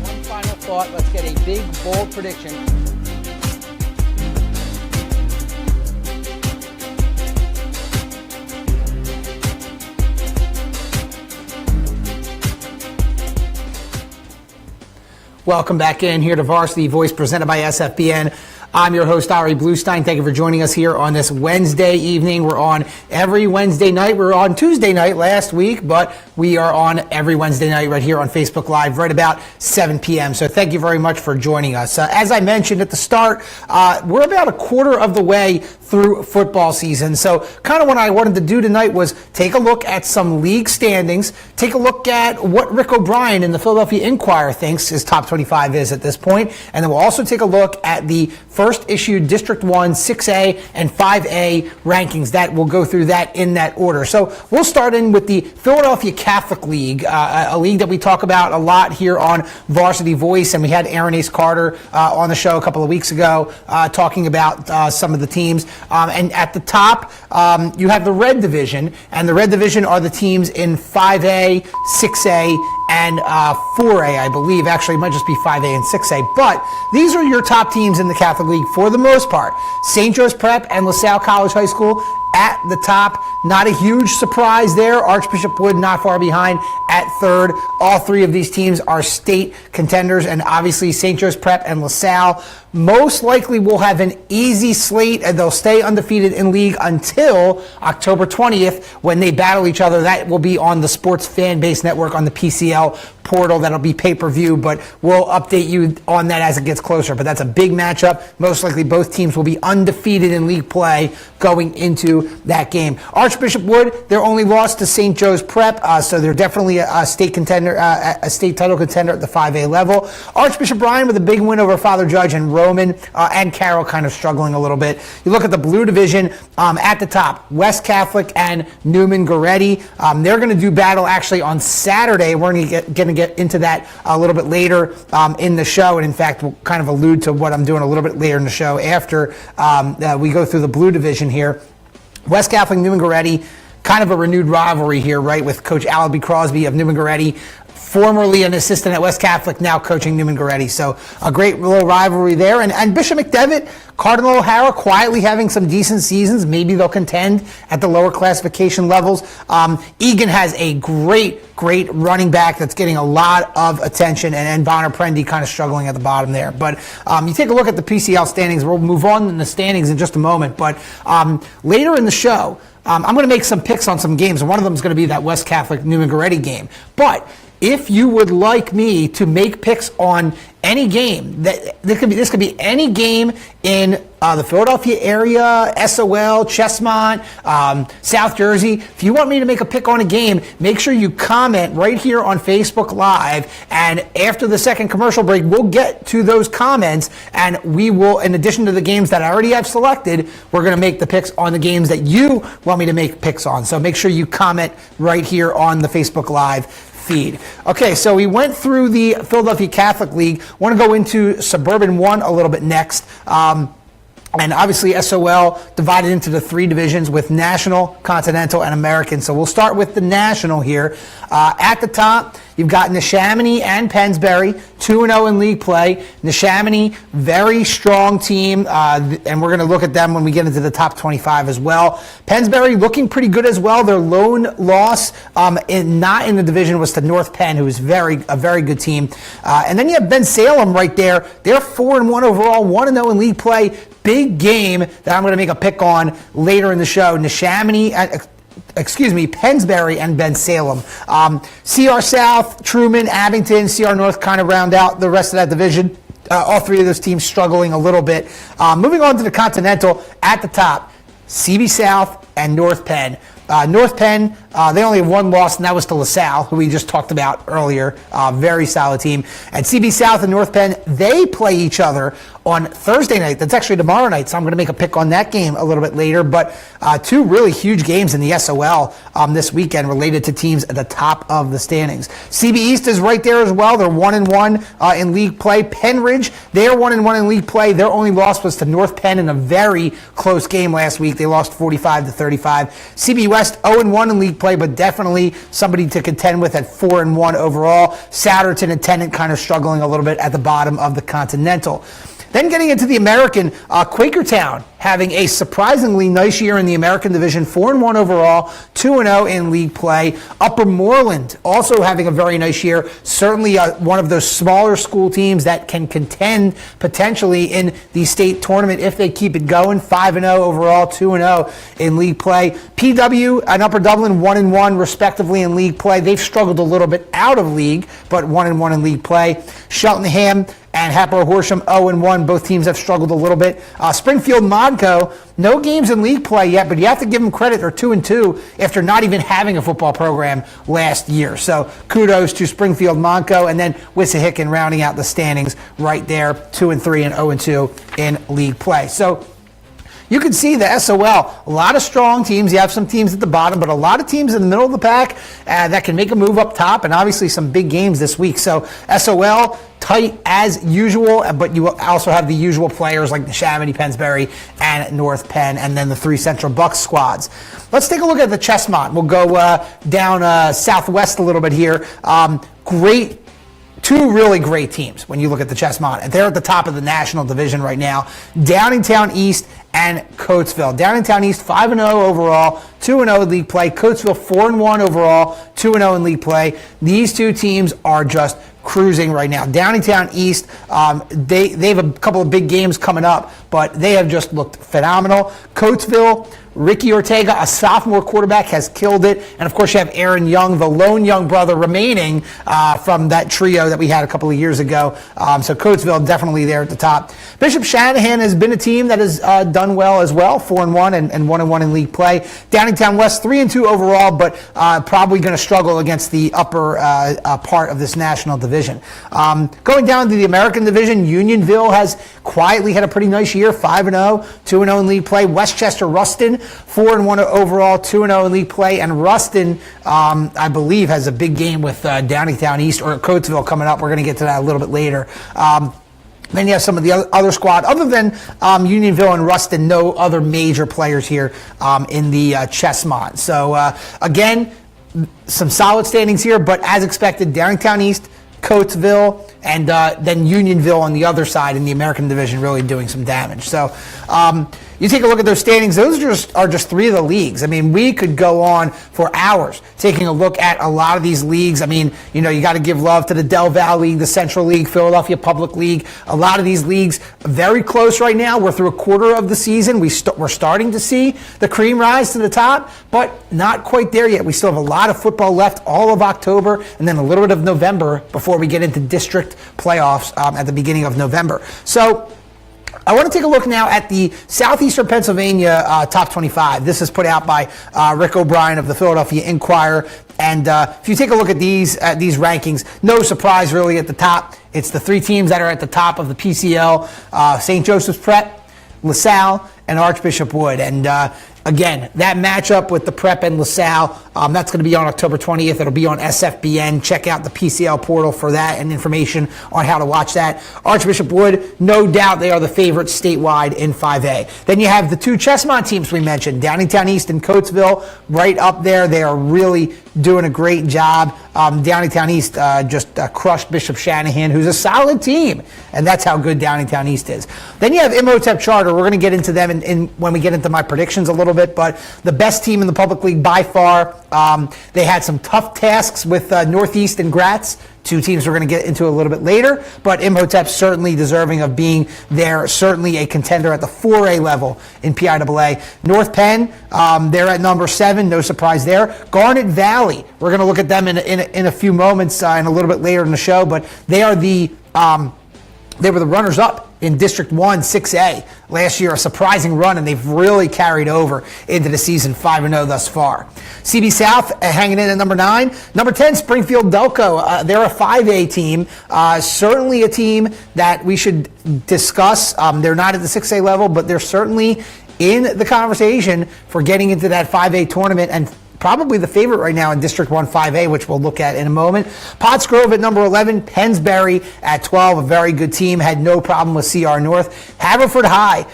One final thought. Let's get a big, bold prediction. Welcome back in here to Varsity Voice presented by SFBN. I'm your host, Ari Bluestein. Thank you for joining us here on this Wednesday evening. We're on every Wednesday night. We were on Tuesday night last week, but we are on every Wednesday night right here on Facebook Live right about 7 p.m. So thank you very much for joining us. As I mentioned at the start, we're about a quarter of the way through football season. So kind of what I wanted to do tonight was take a look at some league standings, take a look at what Rick O'Brien in the Philadelphia Inquirer thinks his top 25 is at this point, and then we'll also take a look at the first issued District 1, 6A, and 5A rankings. That we'll go through that in that order. So we'll start in with the Philadelphia Catholic League, a league that we talk about a lot here on Varsity Voice, and we had Aaron Ace Carter on the show a couple of weeks ago talking about some of the teams. And at the top, you have the Red Division, and the Red Division are the teams in 5A, 6A, and 4A, I believe. Actually, it might just be 5A and 6A. But these are your top teams in the Catholic League for the most part. St. Joe's Prep and LaSalle College High School at the top. Not a huge surprise there. Archbishop Wood not far behind at third. All three of these teams are state contenders, and obviously St. Joe's Prep and LaSalle most likely will have an easy slate, and they'll stay undefeated in league until October 20th when they battle each other. That will be on the Sports Fan Base Network on the PCL portal. That'll be pay-per-view, but we'll update you on that as it gets closer. But that's a big matchup. Most likely both teams will be undefeated in league play going into that game. Archbishop Wood, their only loss to St. Joe's Prep, so they're definitely a state contender, a state title contender at the 5A level. Archbishop Bryan with a big win over Father Judge and Roman, and Carroll kind of struggling a little bit. You look at the Blue Division at the top, West Catholic and Newman Goretti. They're going to do battle actually on Saturday. We're going to get into that a little bit later in the show, and in fact we'll kind of allude to what I'm doing a little bit later in the show after we go through the Blue Division here. West Catholic, Newman Goretti, kind of a renewed rivalry here, right, with Coach Alaby Crosby of Newman Goretti, formerly an assistant at West Catholic, now coaching Newman Goretti. So a great little rivalry there. And Bishop McDevitt, Cardinal O'Hara quietly having some decent seasons. Maybe they'll contend at the lower classification levels. Egan has a great running back that's getting a lot of attention, and Bonner Prendy kind of struggling at the bottom there. But you take a look at the PCL standings. We'll move on in the standings in just a moment. But later in the show, I'm going to make some picks on some games, and one of them is going to be that West Catholic Newman Goretti game. But if you would like me to make picks on any game, this could be any game in the Philadelphia area, SOL, Chestmont, South Jersey. If you want me to make a pick on a game, make sure you comment right here on Facebook Live. And after the second commercial break, we'll get to those comments, and we will, in addition to the games that I already have selected, we're going to make the picks on the games that you want me to make picks on. So make sure you comment right here on the Facebook Live feed. Okay, so we went through the Philadelphia Catholic League. I want to go into Suburban 1 a little bit next. And obviously SOL divided into the three divisions with National, Continental, and American. So we'll start with the National here. At the top, you've got Neshaminy and Pennsbury, 2-0 in league play. Neshaminy, very strong team, and we're going to look at them when we get into the top 25 as well. Pennsbury looking pretty good as well. Their lone loss not in the division was to North Penn, who is a very good team. And then you have Ben Salem right there. They're 4-1 overall, 1-0 in league play. Big game that I'm going to make a pick on later in the show. Pennsbury and Ben Salem. CR South, Truman, Abington, CR North kind of round out the rest of that division. All three of those teams struggling a little bit. Moving on to the Continental, at the top, CB South and North Penn. North Penn, they only have one loss, and that was to LaSalle, who we just talked about earlier. Very solid team. And CB South and North Penn, they play each other on Thursday night. That's actually tomorrow night, so I'm going to make a pick on that game a little bit later. But two really huge games in the SOL this weekend related to teams at the top of the standings. CB East is right there as well. They're 1-1 in league play. Penn Ridge, they're 1-1 in league play. Their only loss was to North Penn in a very close game last week. They lost 45-35. CB West 0-1 in league play, but definitely somebody to contend with at 4-1 overall. Souderton and Tennant kind of struggling a little bit at the bottom of the Continental. Then getting into the American, Quakertown having a surprisingly nice year in the American Division, 4-1 overall, 2-0 in league play. Upper Moreland also having a very nice year, certainly one of those smaller school teams that can contend potentially in the state tournament if they keep it going, 5-0 overall, 2-0 in league play. PW and Upper Dublin 1-1 respectively in league play. They've struggled a little bit out of league, but 1-1 in league play. Cheltenham and Hatboro Horsham 0-1. Both teams have struggled a little bit. Springfield Modco, no games in league play yet, but you have to give them credit. They're 2-2 after not even having a football program last year. So kudos to Springfield Modco, and then Wissahickon rounding out the standings right there, 2-3 and 0-2 in league play. So you can see the SOL, a lot of strong teams. You have some teams at the bottom, but a lot of teams in the middle of the pack that can make a move up top, and obviously some big games this week. So SOL, tight as usual, but you also have the usual players like the Neshaminy, Pennsbury, and North Penn, and then the three Central Bucks squads. Let's take a look at the Chessmont. We'll go down southwest a little bit here. Two really great teams when you look at the Chessmont. They're at the top of the national division right now. Downingtown East and Coatesville. Downingtown East 5-0 overall, 2-0 in league play. Coatesville 4-1 overall, 2-0 in league play. These two teams are just cruising right now. Downingtown East, they have a couple of big games coming up, but they have just looked phenomenal. Coatesville, Ricky Ortega, a sophomore quarterback, has killed it. And, of course, you have Aaron Young, the lone young brother remaining from that trio that we had a couple of years ago. So Coatesville definitely there at the top. Bishop Shanahan has been a team that has done well as well, 4-1 and 1-1 in league play. Downingtown West, 3-2 overall, but probably going to struggle against the upper part of this national division. Going down to the American division, Unionville has quietly had a pretty nice year, 5-0, 2-0 in league play. Westchester Ruston, 4-1 overall, 2-0 in league play. And Ruston, I believe, has a big game with Downingtown East or Coatesville coming up. We're going to get to that a little bit later. Then you have some of the other squad. Other than Unionville and Ruston, no other major players here in the Chessmont. So, again, some solid standings here, but as expected, Downingtown East, Coatesville, and then Unionville on the other side in the American division really doing some damage. So you take a look at those standings. Those are just three of the leagues. I mean, we could go on for hours taking a look at a lot of these leagues. I mean, you know, you got to give love to the Del Valle League, the Central League, Philadelphia Public League. A lot of these leagues very close right now. We're through a quarter of the season. We're starting to see the cream rise to the top, but not quite there yet. We still have a lot of football left, all of October, and then a little bit of November before we get into district playoffs at the beginning of November. So I want to take a look now at the Southeastern Pennsylvania Top 25. This is put out by Rick O'Brien of the Philadelphia Inquirer. And if you take a look at these rankings, no surprise really at the top. It's the three teams that are at the top of the PCL, St. Joseph's Prep, LaSalle, and Archbishop Wood. And again, that matchup with the Prep and LaSalle, that's going to be on October 20th. It'll be on SFBN. Check out the PCL portal for that and information on how to watch that. Archbishop Wood, no doubt they are the favorites statewide in 5A. Then you have the two Chessmont teams we mentioned, Downingtown East and Coatesville, right up there. They are really doing a great job. Downingtown East just crushed Bishop Shanahan, who's a solid team, and that's how good Downingtown East is. Then you have Imhotep Charter. We're going to get into them when we get into my predictions a little bit, but the best team in the public league by far. They had some tough tasks with Northeast and Gratz, two teams we're going to get into a little bit later, but Imhotep certainly deserving of being there, certainly a contender at the 4A level in PIAA. North Penn, they're at number 7, no surprise there. Garnet Valley, we're going to look at them in a few moments and a little bit later in the show, but they are they were the runners-up in District 1, 6A. Last year, a surprising run, and they've really carried over into the season, 5-0 thus far. CB South hanging in at number 9. Number 10, Springfield Delco. They're a 5A team. Certainly a team that we should discuss. They're not at the 6A level, but they're certainly in the conversation for getting into that 5A tournament, and probably the favorite right now in District 1 5A, which we'll look at in a moment. Pottsgrove at number 11, Pennsbury at 12, a very good team, had no problem with CR North. Haverford High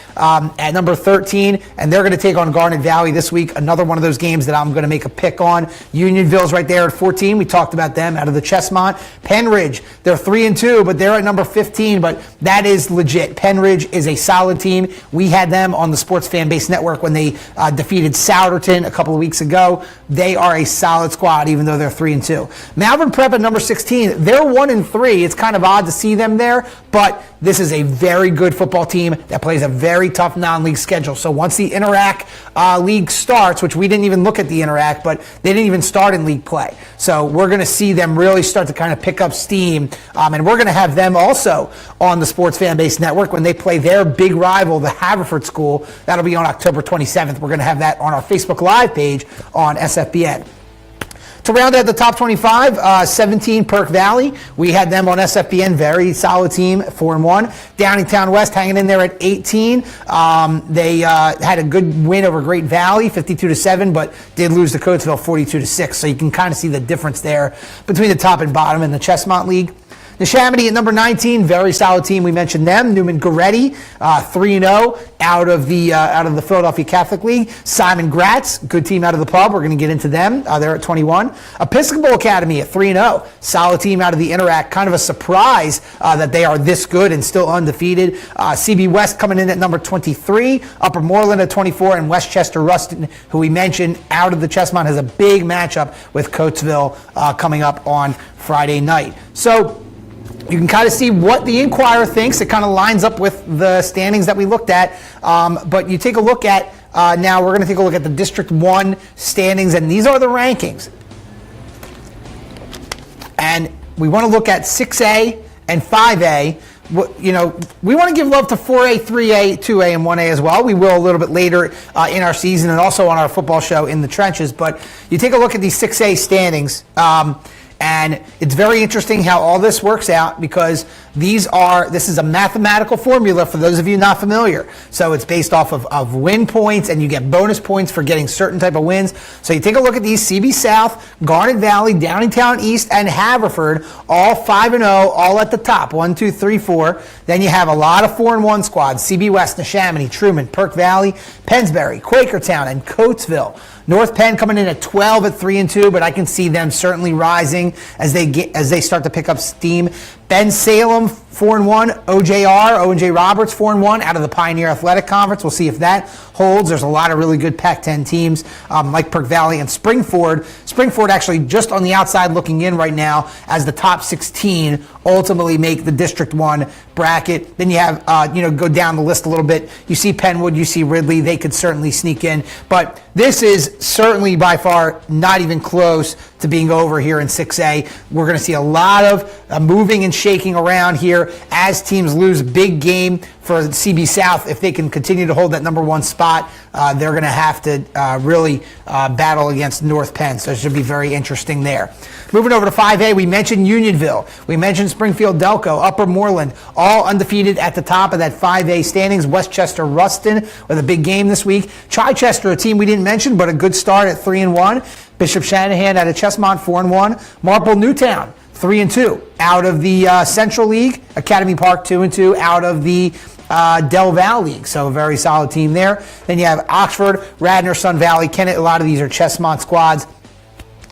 at number 13, and they're going to take on Garnet Valley this week, another one of those games that I'm going to make a pick on. Unionville's right there at 14, we talked about them out of the Chestmont. Penridge, they're 3-2, but they're at number 15, but that is legit. Penridge is a solid team. We had them on the Sports Fan Base Network when they defeated Souderton a couple of weeks ago. They are a solid squad, even though they're 3-2. Malvern Prep at number 16. They're 1-3. It's kind of odd to see them there, but this is a very good football team that plays a very tough non-league schedule. So once the Interac league starts, which we didn't even look at the Interac, but they didn't even start in league play. So we're going to see them really start to kind of pick up steam, and we're going to have them also on the Sports Fan Base Network when they play their big rival, the Haverford School. That'll be on October 27th. We're going to have that on our Facebook Live page on SFBN. To round out the top 25, 17 Perk Valley. We had them on SFBN, very solid team, 4-1. Downingtown West hanging in there at 18. They had a good win over Great Valley, 52-7, but did lose to Coatesville 42-6. So you can kind of see the difference there between the top and bottom in the Chestmont League. Neshaminy at number 19, very solid team. We mentioned them. Newman Goretti, 3-0 out of the Philadelphia Catholic League. Simon Gratz, good team out of the pub. We're going to get into them. They're at 21. Episcopal Academy at 3-0, solid team out of the Interac. Kind of a surprise that they are this good and still undefeated. CB West coming in at number 23. Upper Moreland at 24, and Westchester Ruston, who we mentioned out of the Chestmont, has a big matchup with Coatesville coming up on Friday night. So you can kind of see what the Inquirer thinks. It kind of lines up with the standings that we looked at. But you take a look at, now we're going to take a look at the District 1 standings, and these are the rankings. And we want to look at 6A and 5A. You know, we want to give love to 4A, 3A, 2A, and 1A as well. We will a little bit later in our season and also on our football show In the Trenches. But you take a look at these 6A standings. And it's very interesting how all this works out, because this is a mathematical formula for those of you not familiar. So it's based off of win points, and you get bonus points for getting certain type of wins. So you take a look at these: CB South, Garnet Valley, Downingtown East, and Haverford, all 5-0, all at the top, 1, 2, 3, 4. Then you have a lot of 4-1 squads: CB West, Neshaminy, Truman, Perk Valley, Pennsbury, Quakertown, and Coatesville. North Penn coming in at 12 at 3-2, but I can see them certainly rising as they start to pick up steam. Ben Salem 4-1, Owen J. Roberts 4-1 out of the Pioneer Athletic Conference. We'll see if that holds. There's a lot of really good Pac-10 teams like Perk Valley and Springford. Springford actually just on the outside looking in right now as the top 16 ultimately make the District 1 bracket. Then you have, go down the list a little bit. You see Penwood, you see Ridley. They could certainly sneak in. But this is certainly by far not even close to being over here in 6A. We're going to see a lot of moving and shaking around here as teams lose. Big game for CB South. If they can continue to hold that number 1 spot, they're going to have to really battle against North Penn. So it should be very interesting there. Moving over to 5A, we mentioned Unionville. We mentioned Springfield Delco, Upper Moreland, all undefeated at the top of that 5A standings. Westchester Ruston with a big game this week. Chichester, a team we didn't mention, but a good start at 3-1. Bishop Shanahan out of Chestmont, 4-1. Marple Newtown, 3-2 out of the Central League. Academy Park, 2-2 out of the Del Val League. So a very solid team there. Then you have Oxford, Radnor, Sun Valley, Kennett. A lot of these are Chestmont squads.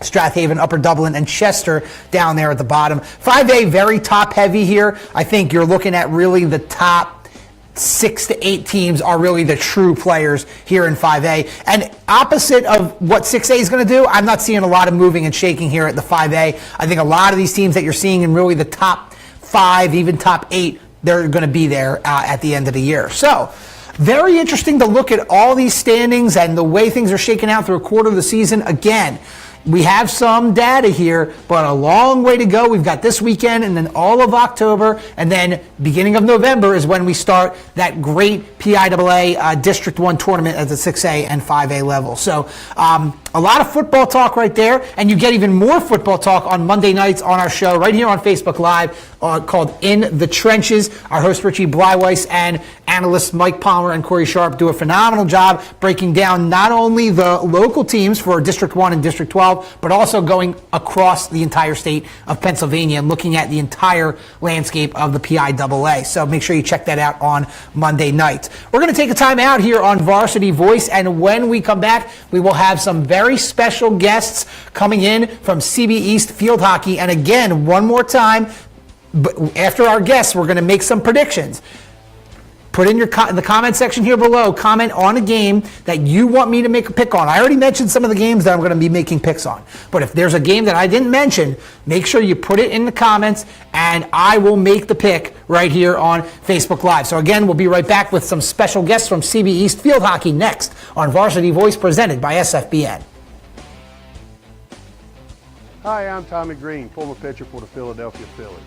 Strathaven, Upper Dublin, and Chester down there at the bottom. 5A, very top heavy here. I think you're looking at really the top 6 to 8 teams are really the true players here in 5A. And opposite of what 6A is going to do, I'm not seeing a lot of moving and shaking here at the 5A. I think a lot of these teams that you're seeing in really the top 5, even top 8, they're going to be there at the end of the year. So very interesting to look at all these standings and the way things are shaking out through a quarter of the season. Again, we have some data here, but a long way to go. We've got this weekend and then all of October, and then beginning of November is when we start that great PIAA District 1 tournament at the 6A and 5A level. So a lot of football talk right there, and you get even more football talk on Monday nights on our show right here on Facebook Live called In the Trenches. Our host Richie Bleiweiss and analysts Mike Palmer and Corey Sharp do a phenomenal job breaking down not only the local teams for District 1 and District 12, but also going across the entire state of Pennsylvania and looking at the entire landscape of the PIAA. So make sure you check that out on Monday nights. We're going to take a time out here on Varsity Voice, and when we come back, we will have some very special guests coming in from CB East Field Hockey. And again, one more time, after our guests, we're going to make some predictions. Put in in the comment section here below, comment on a game that you want me to make a pick on. I already mentioned some of the games that I'm going to be making picks on. But if there's a game that I didn't mention, make sure you put it in the comments, and I will make the pick right here on Facebook Live. So again, we'll be right back with some special guests from CB East Field Hockey next on Varsity Voice presented by SFBN. Hi, I'm Tommy Green, former pitcher for the Philadelphia Phillies.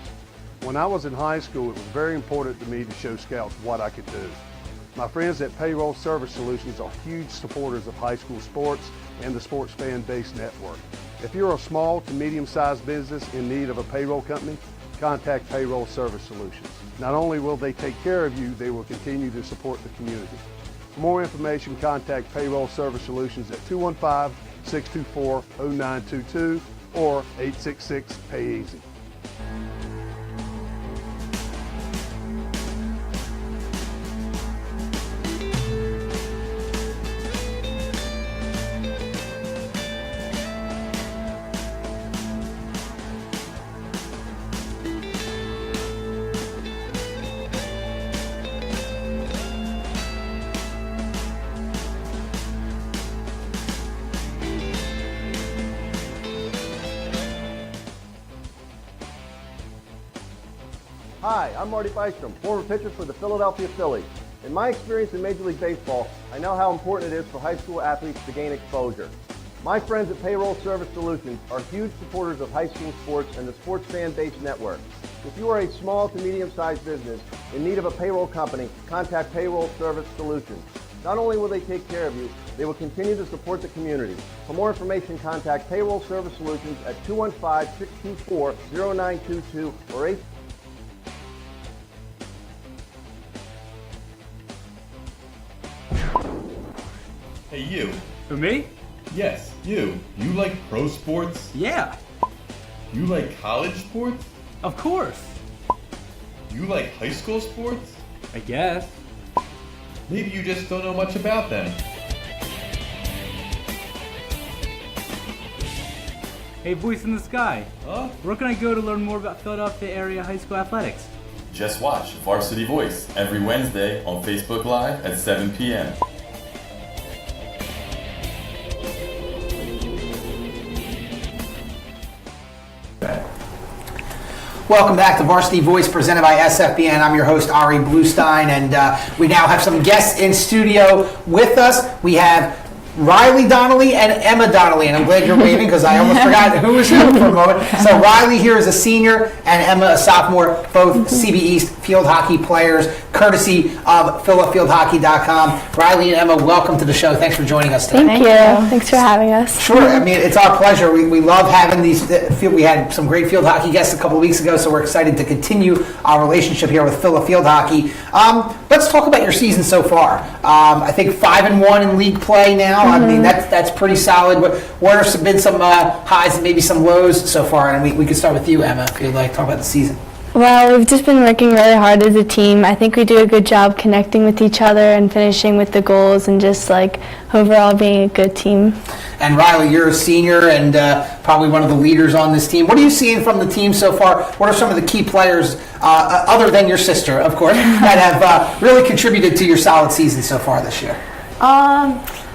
When I was in high school, it was very important to me to show scouts what I could do. My friends at Payroll Service Solutions are huge supporters of high school sports and the Sports Fan Base Network. If you're a small to medium-sized business in need of a payroll company, contact Payroll Service Solutions. Not only will they take care of you, they will continue to support the community. For more information, contact Payroll Service Solutions at 215-624-0922 or 866-PAY-EASY. Hi, I'm Marty Bystrom, former pitcher for the Philadelphia Phillies. In my experience in Major League Baseball, I know how important it is for high school athletes to gain exposure. My friends at Payroll Service Solutions are huge supporters of high school sports and the Sports Fan Base Network. If you are a small to medium-sized business in need of a payroll company, contact Payroll Service Solutions. Not only will they take care of you, they will continue to support the community. For more information, contact Payroll Service Solutions at 215-624-0922 or 8. Hey, you. For me? Yes, you. You like pro sports? Yeah, You like college sports? of course. You like high school sports? I guess. Maybe you just don't know much about them. Hey, voice in the sky. Huh? Where can I go to learn more about Philadelphia area high school athletics? Just watch Varsity Voice every Wednesday on Facebook Live at 7 p.m. Welcome back to Varsity Voice presented by SFBN. I'm your host, Ari Bluestein, and we now have some guests in studio with us. We have Riley Donnelly and Emma Donnelly, and I'm glad you're waving because I almost forgot who was who for a moment. So Riley here is a senior and Emma a sophomore, both CB East field hockey players, courtesy of philafieldhockey.com. Riley and Emma, welcome to the show. Thanks for joining us today. Thank you. Thanks for having us. Sure. I mean, it's our pleasure. We love having these. We had some great field hockey guests a couple of weeks ago, so we're excited to continue our relationship here with Phila Field Hockey. Let's talk about your season so far. I think 5-1 in league play now. I mean, that's pretty solid. What have been some highs and maybe some lows so far? And we can start with you, Emma, if you'd like to talk about the season. Well, we've just been working really hard as a team. I think we do a good job connecting with each other and finishing with the goals and just like overall being a good team. And Riley, you're a senior and probably one of the leaders on this team. What are you seeing from the team so far? What are some of the key players, other than your sister, of course, that have really contributed to your solid season so far this year?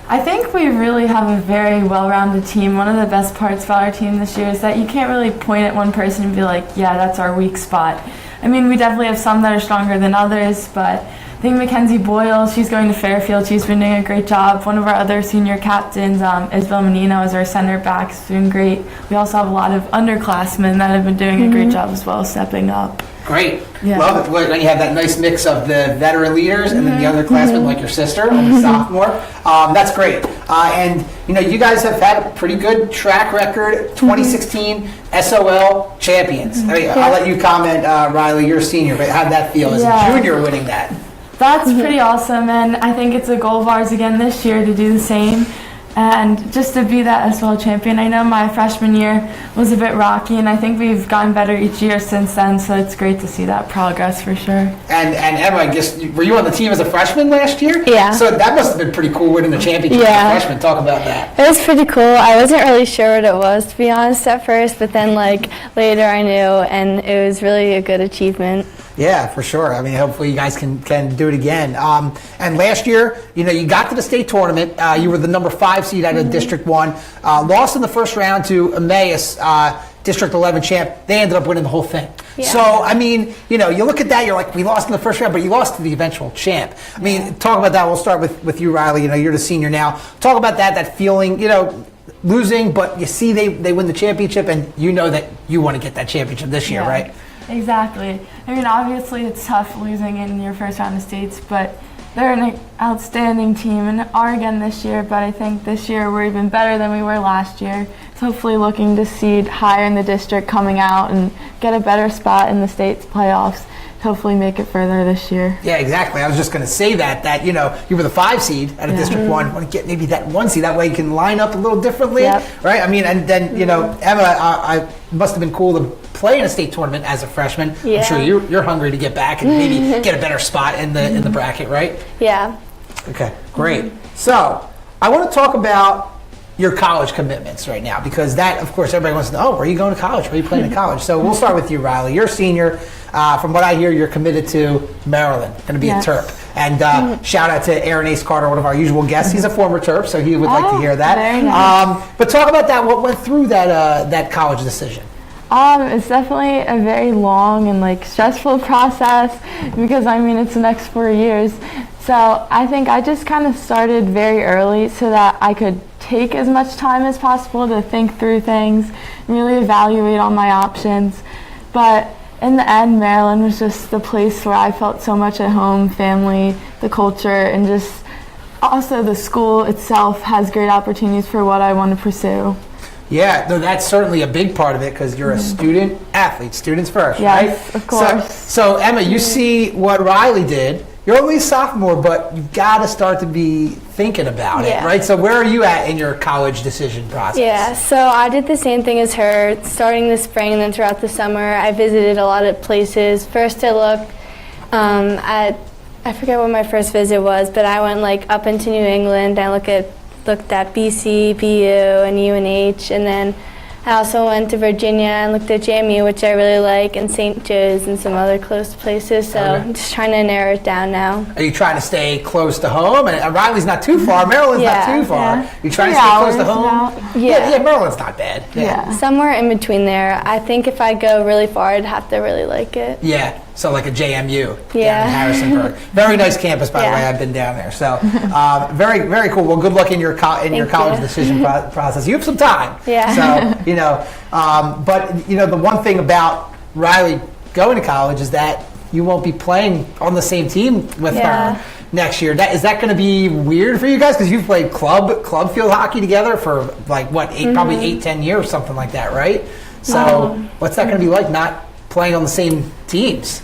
I think we really have a very well-rounded team. One of the best parts about our team this year is that you can't really point at one person and be like, yeah, that's our weak spot. I mean, we definitely have some that are stronger than others, but I think Mackenzie Boyle, she's going to Fairfield. She's been doing a great job. One of our other senior captains is Bellman as our center back. She's doing great. We also have a lot of underclassmen that have been doing a great job as well, stepping up. Great. Yeah. Love it. When you have that nice mix of the veteran leaders and then the underclassmen like your sister, only sophomore. That's great. And, you guys have had a pretty good track record, 2016 SOL champions. I mean, I'll let you comment, Riley, you're a senior, but how'd that feel as a junior winning that? That's pretty awesome, and I think it's a goal of ours again this year to do the same. And just to be that SOL champion, I know my freshman year was a bit rocky, and I think we've gotten better each year since then, so it's great to see that progress for sure. And Emma, I guess, were you on the team as a freshman last year? Yeah. So that must have been pretty cool winning the championship as a freshman. Talk about that. It was pretty cool. I wasn't really sure what it was, to be honest, at first, but then later I knew, and it was really a good achievement. Yeah, for sure. I mean, hopefully you guys can do it again. And last year, you got to the state tournament. You were the number 5 seed out of District 1. Lost in the first round to Emmaus, District 11 champ. They ended up winning the whole thing. Yeah. So, I mean, you look at that, you're like, we lost in the first round, but you lost to the eventual champ. I mean, talk about that. We'll start with you, Riley. You're the senior now. Talk about that feeling, losing, but you see they win the championship, and you know that you want to get that championship this year, right? Exactly. I mean, obviously it's tough losing in your first round of states, but they're an outstanding team and are again this year, but I think this year we're even better than we were last year. So hopefully looking to seed higher in the district coming out and get a better spot in the state's playoffs. Hopefully make it further this year. Yeah, exactly. I was just going to say that you were the 5 seed out of District 1. Want to get maybe that 1 seed. That way you can line up a little differently, right? I mean, and then, Emma, I must have been cool to play in a state tournament as a freshman. Yeah. I'm sure you're hungry to get back and maybe get a better spot in the bracket, right? Yeah. Okay, great. So I want to talk about your college commitments right now, because that, of course, everybody wants to know, where are you going to college? Where are you playing in college? So we'll start with you, Riley. You're a senior. From what I hear, you're committed to Maryland, going to be a Terp. And shout out to Aaron Ace Carter, one of our usual guests. He's a former Terp, so he would like to hear that. Very nice. But talk about that. What went through that college decision? It's definitely a very long and stressful process because it's the next 4 years. So I think I just kind of started very early so that I could take as much time as possible to think through things, really evaluate all my options. But in the end, Maryland was just the place where I felt so much at home, family, the culture, and just also the school itself has great opportunities for what I want to pursue. Yeah, no, that's certainly a big part of it because you're a student athlete, students first, right? Yes, of course. So Emma, you see what Riley did. You're only a sophomore, but you've got to start to be thinking about it, right? So where are you at in your college decision process? Yeah, so I did the same thing as her, starting this spring and then throughout the summer. I visited a lot of places. First I looked at, I forget what my first visit was, but I went up into New England. I looked at BC, BU, and UNH, and then I also went to Virginia and looked at JMU, which I really like, and St. Joe's and some other close places. So I'm just trying to narrow it down now. Are you trying to stay close to home? And Riley's not too far. Maryland's not too far. Yeah. You trying to stay close to home? Yeah, Maryland's not bad. Yeah. Somewhere in between there. I think if I go really far, I'd have to really like it. Yeah. So like a JMU down in Yeah. Harrisonburg. Very nice campus, by the way. I've been down there. So very, very cool. Well, good luck in your college decision process. You have some time. Yeah. So, but the one thing about Riley going to college is that you won't be playing on the same team with her next year. Is that going to be weird for you guys? Because you've played club field hockey together for probably 8-10 years, something like that, right? So what's that going to be like not playing on the same teams?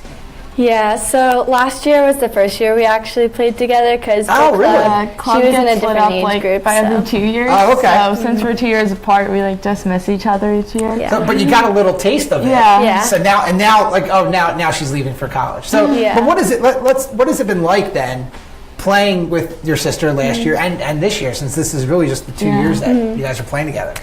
Yeah, so last year was the first year we actually played together because Club she was in a gets split different up age group. by every 2 years. Oh, okay. So since we're 2 years apart, we just miss each other each year. Yeah. So, but you got a little taste of it. Yeah. So now she's leaving for college. So, but what is it? What has it been like then, playing with your sister last year and this year, since this is really just the 2 years that you guys are playing together?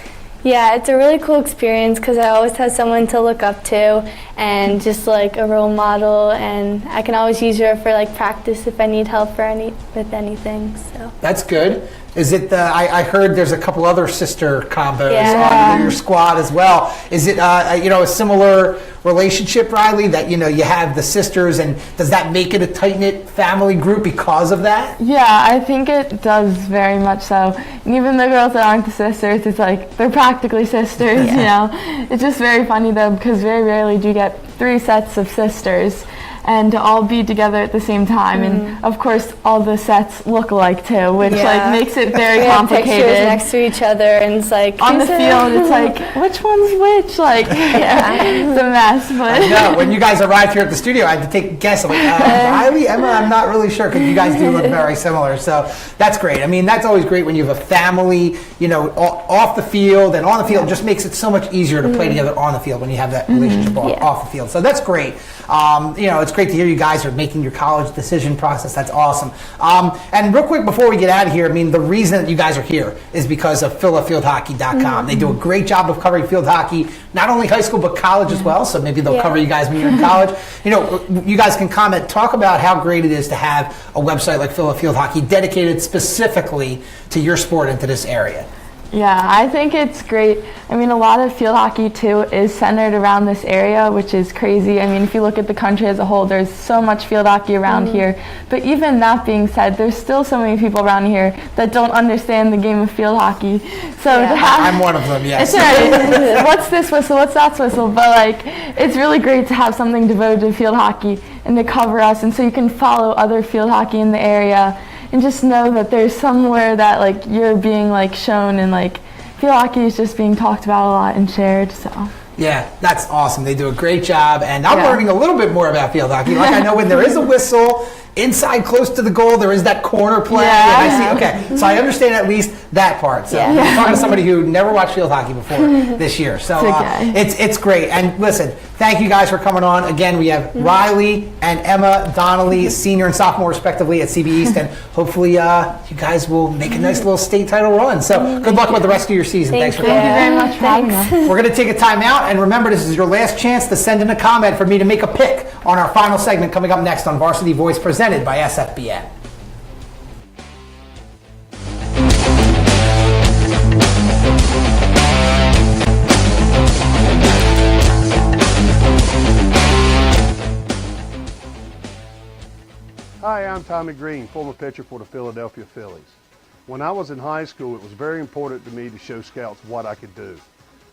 Yeah, it's a really cool experience because I always have someone to look up to and just a role model, and I can always use her for practice if I need help with anything. So that's good. Is it I heard there's a couple other sister combos Yeah. on your squad as well. Is it a similar relationship, Riley, that you have the sisters, and does that make it a tight-knit family group because of that? Yeah, I think it does very much so. And even the girls that aren't the sisters, it's like they're practically sisters, It's just very funny though, because very rarely do you get 3 sets of sisters and to all be together at the same time. And of course, all the sets look alike too, which like makes it very we have complicated. pictures next to each other, and it's like On the field, it's like, which one's which? Like, it's a mess. But No, when you guys arrived here at the studio, I had to take a guess. I'm like, Riley, Emma, I'm not really sure, because you guys do look very similar. So that's great. I mean, that's always great when you have a family, off the field and on the field. It just makes it so much easier to play together on the field when you have that relationship off the field. So that's great. It's great to hear you guys are making your college decision process. That's awesome. And real quick before we get out of here, I mean, the reason that you guys are here is because of PhilaFieldHockey.com. They do a great job of covering field hockey, not only high school but college as well. So maybe they'll cover you guys when you're in college. You guys can comment, talk about how great it is to have a website like Field Hockey dedicated specifically to your sport and to this area. yeah, I think it's great. I mean, a lot of field hockey too is centered around this area, which is crazy. I mean, if you look at the country as a whole, there's so much field hockey around here. But even that being said, there's still so many people around here that don't understand the game of field hockey. So to have, I'm one of them, yes. it's right. What's this whistle? What's that whistle? But like, it's really great to have something devoted to field hockey and to cover us, and so you can follow other field hockey in the area and just know that there's somewhere that like you're being like shown, and like field hockey is just being talked about a lot and shared. So Yeah, that's awesome. They do a great job, and I'm learning a little bit more about field hockey. Like, I know when there is a whistle inside close to the goal, there is that corner play. Yeah. And I see, okay, so I understand at least that part. So I'm talking to somebody who never watched field hockey before this year. So it's great. And listen, thank you guys for coming on. Again, we have Riley and Emma Donnelly, senior and sophomore respectively at CB East, and hopefully you guys will make a nice little state title run. So good luck with the rest of your season. Thanks for coming. thank you very much for having us. We're going to take a time out, and remember, this is your last chance to send in a comment for me to make a pick on our final segment coming up next on Varsity Voice presented by SFBN. Hi, I'm Tommy Green, former pitcher for the Philadelphia Phillies. When I was in high school, it was very important to me to show scouts what I could do.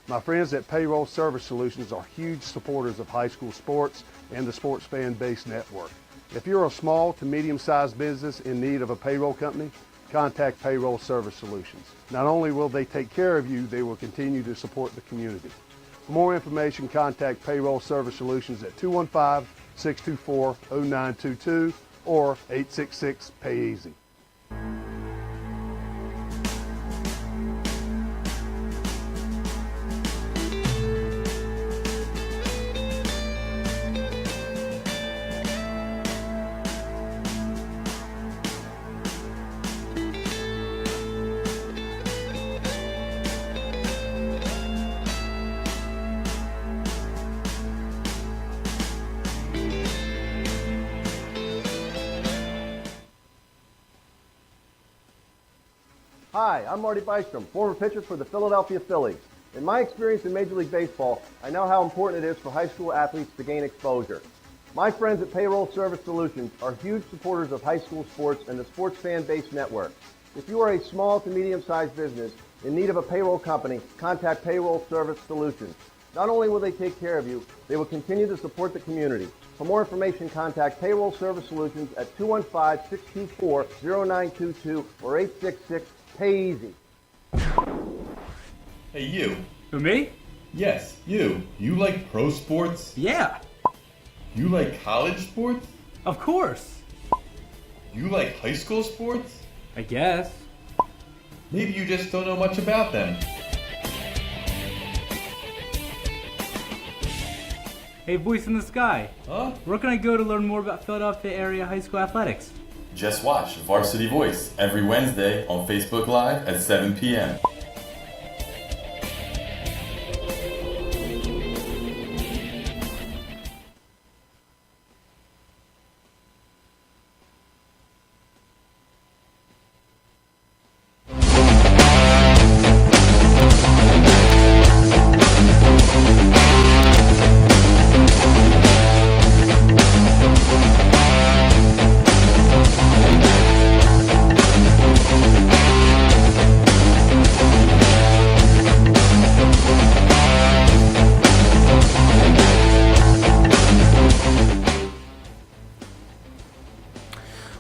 My friends at Payroll Service Solutions are huge supporters of high school sports and the Sports Fan Base Network. If you're a small to medium-sized business in need of a payroll company, contact Payroll Service Solutions. Not only will they take care of you, they will continue to support the community. For more information, contact Payroll Service Solutions at 215-624-0922 or 866-PAY-EASY. Hi, I'm Ari Bluestein, former pitcher for the Philadelphia Phillies. In my experience in Major League Baseball, I know how important it is for high school athletes to gain exposure. My friends at Payroll Service Solutions are huge supporters of high school sports and the Sports Fan Base Network. If you are a small to medium-sized business in need of a payroll company, contact Payroll Service Solutions. Not only will they take care of you, they will continue to support the community. For more information, contact Payroll Service Solutions at 215-624-0922 or 866-PAY-EASY. Hey, you. Who, me? Yes, you. You like pro sports? Yeah, You like college sports? of course. You like high school sports? I guess. Maybe you just don't know much about them. Hey, voice in the sky. Huh? Where can I go to learn more about Philadelphia area high school athletics? Just watch Varsity Voice every Wednesday on Facebook Live at 7 p.m.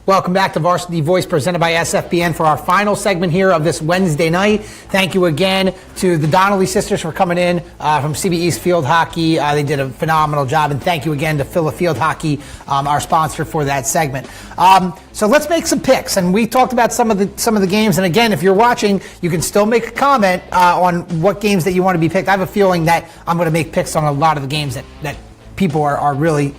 Welcome back to Varsity Voice presented by SFBN for our final segment here of this Wednesday night. Thank you again to the Donnelly sisters for coming in from CB East Field Hockey. They did a phenomenal job, and thank you again to Phila Field Hockey, our sponsor for that segment. So let's make some picks, and we talked about some of the games. And again, if you're watching, you can still make a comment on what games that you want to be picked. I have a feeling that I'm going to make picks on a lot of the games that people are really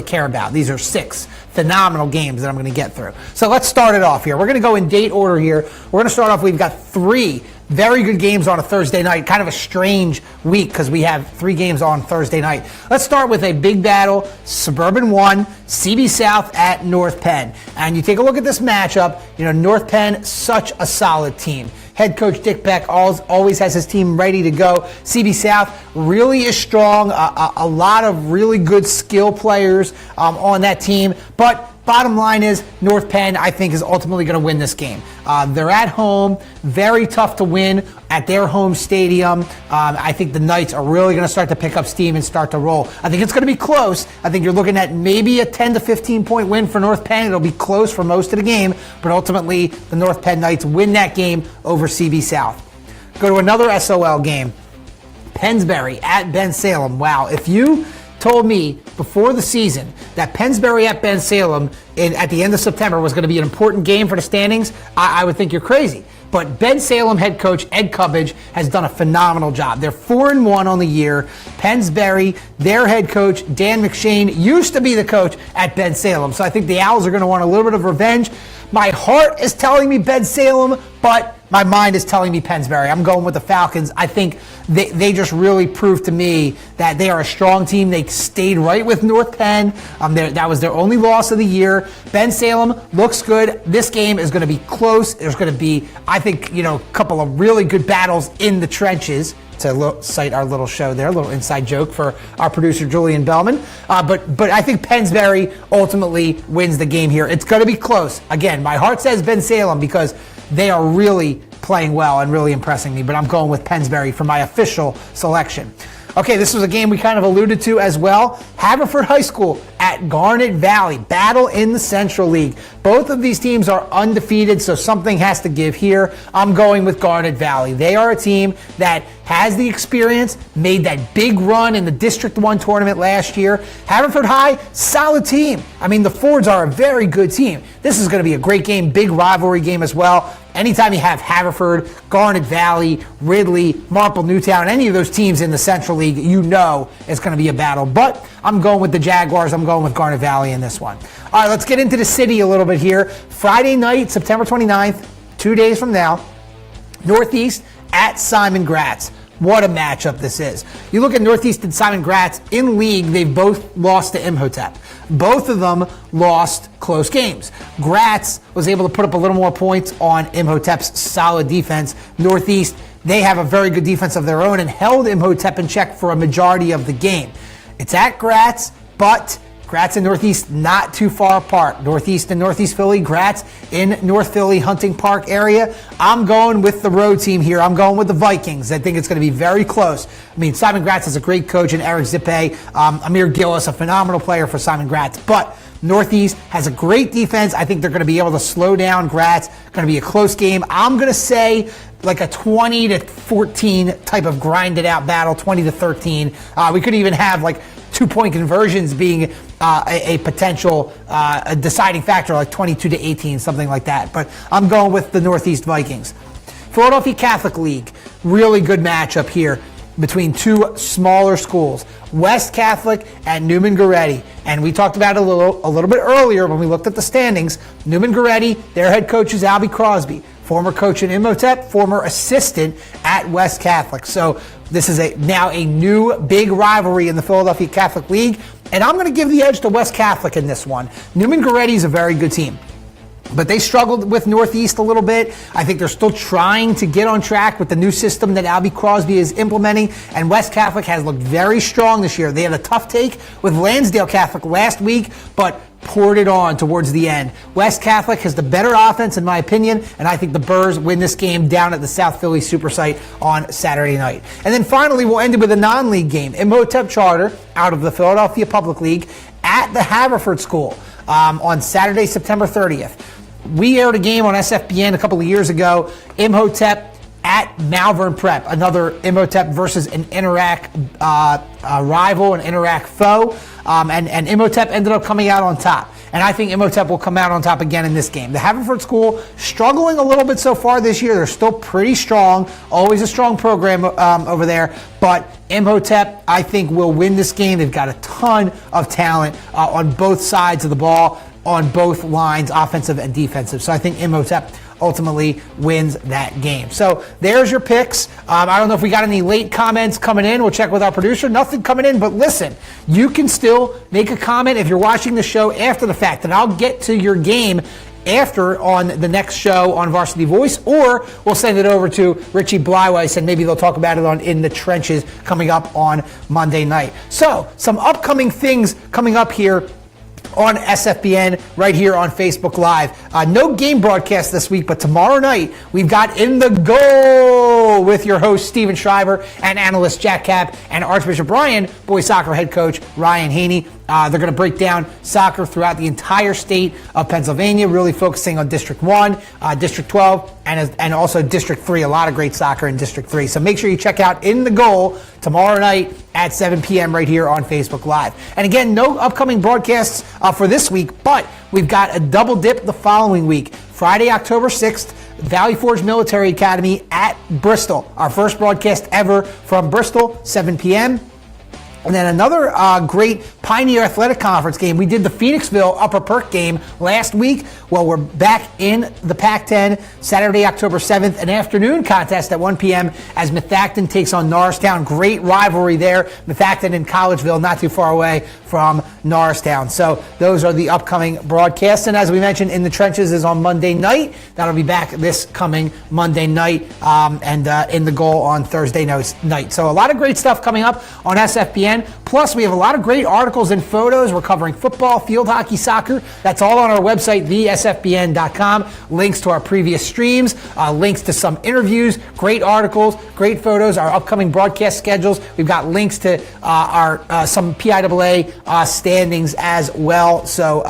care about. These are 6 phenomenal games that I'm going to get through. So let's start it off here. We're going to go in date order here. We're going to start off. We've got 3 very good games on a Thursday night. Kind of a strange week because we have 3 games on Thursday night. Let's start with a big battle. Suburban 1, CB South at North Penn. And you take a look at this matchup. You know, North Penn, such a solid team. Head coach Dick Beck always has his team ready to go. CB South really is strong. A lot of really good skill players on that team. But bottom line is North Penn, I think, is ultimately going to win this game. They're at home. Very tough to win at their home stadium. I think the Knights are really going to start to pick up steam and start to roll. I think it's going to be close. I think you're looking at maybe a 10 to 15 point win for North Penn. It'll be close for most of the game, but ultimately the North Penn Knights win that game over CB South. Go to another SOL game. Pennsbury at Ben Salem. Wow, if you told me before the season that Pennsbury at Ben Salem at the end of September was going to be an important game for the standings, I would think you're crazy. But Ben Salem head coach Ed Cubbage has done a phenomenal job. They're 4-1 on the year. Pennsbury, their head coach Dan McShane, used to be the coach at Ben Salem. So I think the Owls are going to want a little bit of revenge. My heart is telling me Ben Salem, but my mind is telling me Pennsbury. I'm going with the Falcons. I think they just really proved to me that they are a strong team. They stayed right with North Penn. That was their only loss of the year. Ben Salem looks good. This game is going to be close. There's going to be, I think, a couple of really good battles in the trenches, to cite our little show there, a little inside joke for our producer Julian Bellman. But I think Pennsbury ultimately wins the game here. It's going to be close. Again, my heart says Ben Salem because they are really playing well and really impressing me, but I'm going with Pennsbury for my official selection. Okay, this was a game we kind of alluded to as well. Haverford High School at Garnet Valley. Battle in the Central League. Both of these teams are undefeated, so something has to give here. I'm going with Garnet Valley. They are a team that has the experience, made that big run in the District 1 tournament last year. Haverford High, solid team. I mean, the Fords are a very good team. This is going to be a great game, big rivalry game as well. Anytime you have Haverford, Garnet Valley, Ridley, Marple Newtown, any of those teams in the Central League, you know it's going to be a battle. But I'm going with the Jaguars. I'm going with Garnet Valley in this one. All right, let's get into the city a little bit here. Friday night, September 29th, 2 days from now, Northeast at Simon Gratz. What a matchup this is. You look at Northeast and Simon Gratz in league, they've both lost to Imhotep. Both of them lost close games. Gratz was able to put up a little more points on Imhotep's solid defense. Northeast, they have a very good defense of their own and held Imhotep in check for a majority of the game. It's at Gratz, but Gratz and Northeast not too far apart. Northeast and Northeast Philly, Gratz in North Philly, Hunting Park area. I'm going with the road team here. I'm going with the Vikings. I think it's going to be very close. I mean, Simon Gratz is a great coach, and Eric Zippe, Amir Gillis, a phenomenal player for Simon Gratz. But Northeast has a great defense. I think they're going to be able to slow down Gratz. Going to be a close game. I'm going to say like a 20-14 type of grinded out battle, 20-13. We could even have like 2-point conversions being a potential deciding factor, like 22-18, something like that. But I'm going with the Northeast Vikings. Philadelphia Catholic League, really good matchup here between two smaller schools, West Catholic and Newman Goretti. And we talked about it a little bit earlier when we looked at the standings. Newman Goretti, their head coach is Albie Crosby, former coach in Imhotep, former assistant at West Catholic. So this is now a new big rivalry in the Philadelphia Catholic League. And I'm going to give the edge to West Catholic in this one. Newman Goretti is a very good team, but they struggled with Northeast a little bit. I think they're still trying to get on track with the new system that Albie Crosby is implementing, and West Catholic has looked very strong this year. They had a tough take with Lansdale Catholic last week, but poured it on towards the end. West Catholic has the better offense, in my opinion, and I think the Burrs win this game down at the South Philly Super Site on Saturday night. And then finally, we'll end it with a non-league game. Imhotep Charter, out of the Philadelphia Public League, at the Haverford School. on Saturday, September 30th. We aired a game on SFBN a couple of years ago, Imhotep at Malvern Prep, another Imhotep versus an Interac rival, an Interac foe, and Imhotep ended up coming out on top. And I think Imhotep will come out on top again in this game. The Haverford School struggling a little bit so far this year. They're still pretty strong, always a strong program over there, but Imhotep, I think, will win this game. They've got a ton of talent on both sides of the ball, on both lines, offensive and defensive. So I think Imhotep ultimately wins that game. So there's your picks. I don't know if we got any late comments coming in. We'll check with our producer. Nothing coming in, but listen, you can still make a comment if you're watching the show after the fact, and I'll get to your game after on the next show on Varsity Voice, or we'll send it over to Richie Bleiweiss and maybe they'll talk about it on In the Trenches coming up on Monday night. So some upcoming things coming up here on SFBN right here on Facebook Live. No game broadcast this week, but tomorrow night we've got In the Goal with your host Steven Schreiber and analyst Jack Kapp and Archbishop Ryan, boys soccer head coach Ryan Haney. They're going to break down soccer throughout the entire state of Pennsylvania, really focusing on District 1, District 12, and also District 3. A lot of great soccer in District 3. So make sure you check out In the Goal tomorrow night at 7 p.m. right here on Facebook Live. And again, no upcoming broadcasts for this week, but we've got a double dip the following week. Friday, October 6th, Valley Forge Military Academy at Bristol. Our first broadcast ever from Bristol, 7 p.m. And then another great Pioneer Athletic Conference game. We did the Phoenixville Upper Perk game last week. Well, we're back in the Pac-10 Saturday, October 7th, an afternoon contest at 1 p.m. as Methacton takes on Norristown. Great rivalry there. Methacton and Collegeville, not too far away from Norristown. So those are the upcoming broadcasts. And as we mentioned, In the Trenches is on Monday night. That'll be back this coming Monday night, and In the Goal on Thursday night. So a lot of great stuff coming up on SFBN. Plus, we have a lot of great articles and photos. We're covering football, field hockey, soccer. That's all on our website, thesfbn.com. Links to our previous streams, links to some interviews, great articles, great photos, our upcoming broadcast schedules. We've got links to our some PIAA standings as well. So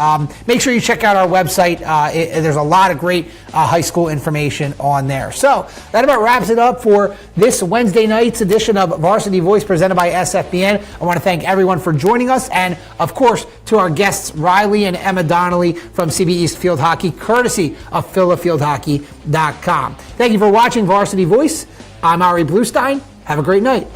make sure you check out our website. There's a lot of great high school information on there. So that about wraps it up for this Wednesday night's edition of Varsity Voice presented by SFBN. I want to thank everyone for joining us, and of course to our guests Riley and Emma Donnelly from CB East Field Hockey, courtesy of PhilaFieldHockey.com. Thank you for watching Varsity Voice. I'm Ari Bluestein. Have a great night.